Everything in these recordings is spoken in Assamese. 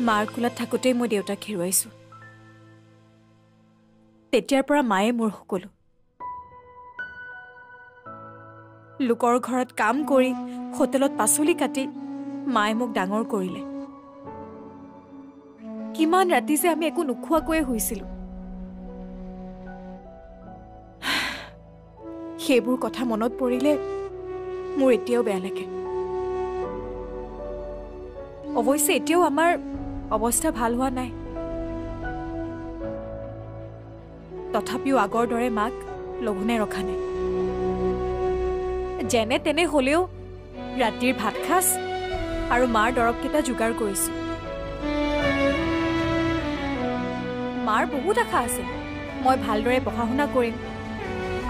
মাৰ কোলাত থাকোঁতেই মই দেউতাক হেৰুৱাইছোঁ। তেতিয়াৰ পৰা মায়ে মোৰ সকলো। লোকৰ ঘৰত কাম কৰি হোটেলত পাচলি কাটি মায়ে মোক ডাঙৰ কৰিলে। কিমান ৰাতি যে আমি একো নোখোৱাকৈয়ে শুইছিলোঁ। সেইবোৰ কথা মনত পৰিলে মোৰ এতিয়াও বেয়া লাগে। অৱশ্যে এতিয়াও আমাৰ অৱস্থা ভাল হোৱা নাই। তথাপিও আগৰ দৰে মাক লঘোণে ৰখা নাই। যেনে তেনে হ'লেও ৰাতিৰ ভাত সাজ আৰু মাৰ দৰৱকেইটা যোগাৰ কৰিছোঁ। মাৰ বহুত আশা আছে মই ভালদৰে পঢ়া শুনা কৰিম,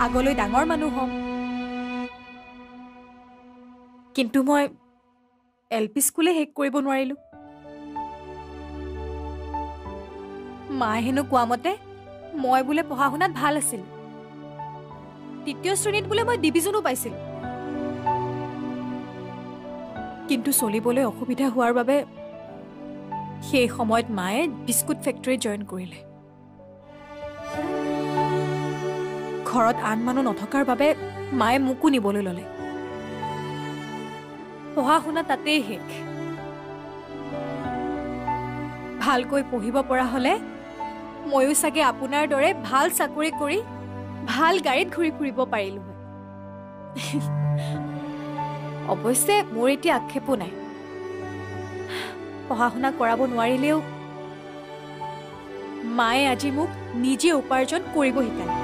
আগলৈ ডাঙৰ মানুহ হ'ম। কিন্তু মই LP স্কুলে শেষ কৰিব নোৱাৰিলোঁ। মায়ে হেনো কোৱা মতে মই বোলে পঢ়া শুনাত ভাল আছিল। 3য় শ্ৰেণীত বোলে মই ডিভিজনো পাইছিলোঁ। কিন্তু চলিবলৈ অসুবিধা হোৱাৰ বাবে সেই সময়ত মায়ে বিস্কুট ফেক্টৰীত জইন কৰিলে। ঘৰত আন মানুহ নথকাৰ বাবে মায়ে মোকো নিবলৈ ল'লে। পঢ়া শুনা তাতেই শেষ। ভালকৈ পঢ়িব পৰা হ'লে ময়ো চাগে আপোনাৰ দৰে ভাল চাকৰি কৰি ভাল গাড়ীত ঘূৰি ফুৰিব পাৰিলো হয়। অৱশ্যে মোৰ এতিয়া আক্ষেপো নাই। পঢ়া শুনা কৰাব নোৱাৰিলেও মায়ে আজি মোক নিজে উপাৰ্জন কৰিব শিকালে।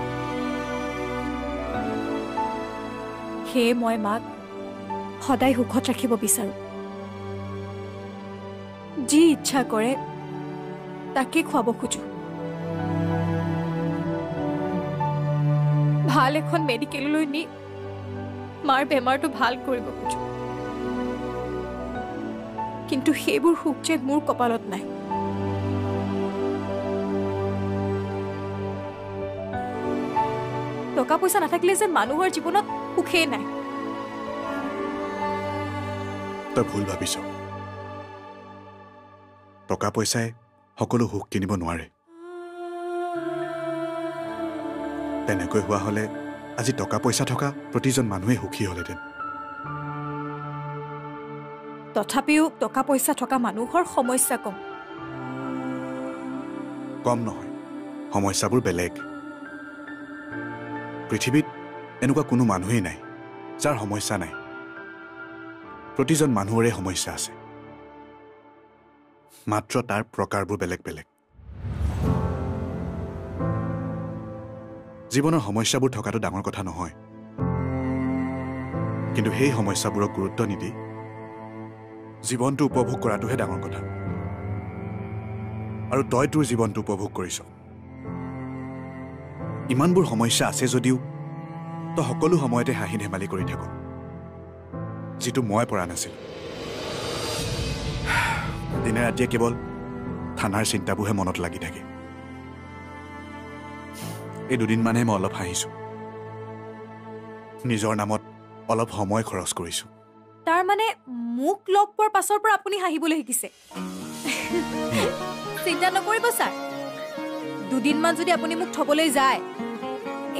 সেয়ে মই মাক সদায় সুখত ৰাখিব বিচাৰো। যি ইচ্ছা কৰে তাকে খুৱাব খোজো। ভাল এখন মেডিকেললৈ নি মাৰ বেমাৰটো ভাল কৰিব খোজো। কিন্তু সেইবোৰ সুখ যে মোৰ কপালত নাই। টকা পইচা নাথাকিলে যে মানুহৰ জীৱনত সুখেই নাই। তই ভুল ভাবিছ। টকা পইচাই সকলো সুখ কিনিব নোৱাৰে। তেনেকৈ হোৱা হলে আজি টকা পইচা থকা প্ৰতিজন মানুহে সুখী হলহেঁতেন। তথাপিও টকা পইচা থকা মানুহৰ সমস্যা কম। কম নহয়, সমস্যাবোৰ বেলেগ। পৃথিৱীত এনেকুৱা কোনো মানুহেই নাই যাৰ সমস্যা নাই। প্ৰতিজন মানুহৰে সমস্যা আছে, মাত্ৰ তাৰ প্ৰকাৰবোৰ বেলেগ বেলেগ। জীৱনৰ সমস্যাবোৰ থকাটো ডাঙৰ কথা নহয়, কিন্তু সেই সমস্যাবোৰক গুৰুত্ব নিদি জীৱনটো উপভোগ কৰাটোহে ডাঙৰ কথা। আৰু তই তোৰ জীৱনটো উপভোগ কৰিছ। ইমানবোৰ সমস্যা আছে যদিও তই সকলো সময়তে হাঁহি ধেমালি কৰি থাক, যিটো মই পৰা নাছিল। দিনে ৰাতিয়ে কেৱল থানাৰ চিন্তাবোৰহে মনত লাগি থাকে। এই দুদিনমানহে মই অলপ হাঁহিছো, নিজৰ নামত অলপ সময় খৰচ কৰিছো। তাৰ মানে মোক লগ পোৱাৰ পাছৰ পৰা আপুনি হাঁহিবলৈ শিকিছে? চিন্তা নকৰিব ছাৰ, দুদিনমান যদি আপুনি মোক থবলৈ যায়,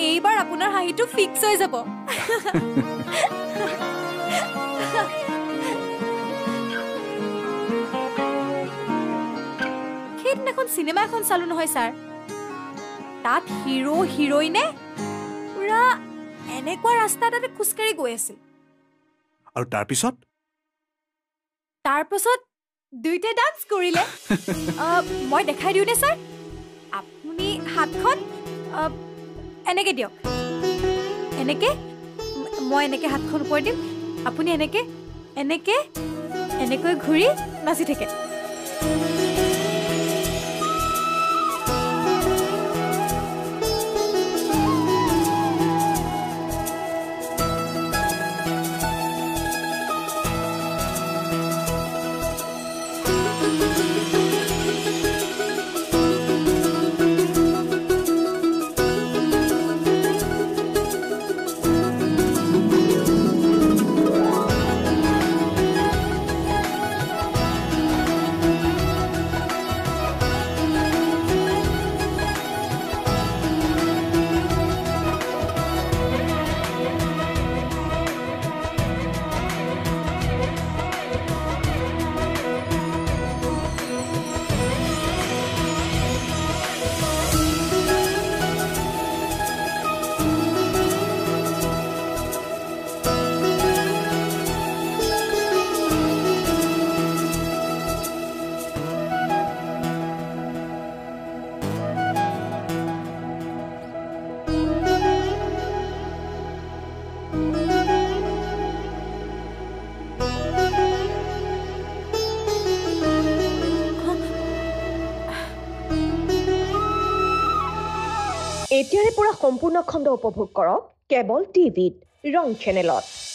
এইবাৰ আপোনাৰ হাঁহিটো ফিক্স হৈ যাব। সেইদিনাখন চিনেমা এখন চালো নহয় ছাৰ। তাত হিৰো হিৰোইনে পুৰা এনেকুৱা ৰাস্তা এটাতে খোজকাঢ়ি গৈ আছিল। আৰু তাৰপিছত দুইটাই ডান্স কৰিলে। মই দেখাই দিওঁ নে ছাৰ? আপুনি হাতখন এনেকে দিয়ক, এনেকে। মই এনেকে হাতখন ওপৰত দিম, আপুনি এনেকে এনেকে এনেকৈ ঘূৰি নাচি থাকে। এতিয়াৰে পৰা সম্পূৰ্ণ খণ্ড উপভোগ কৰক কেবল টিভিত ৰং চেনেলত।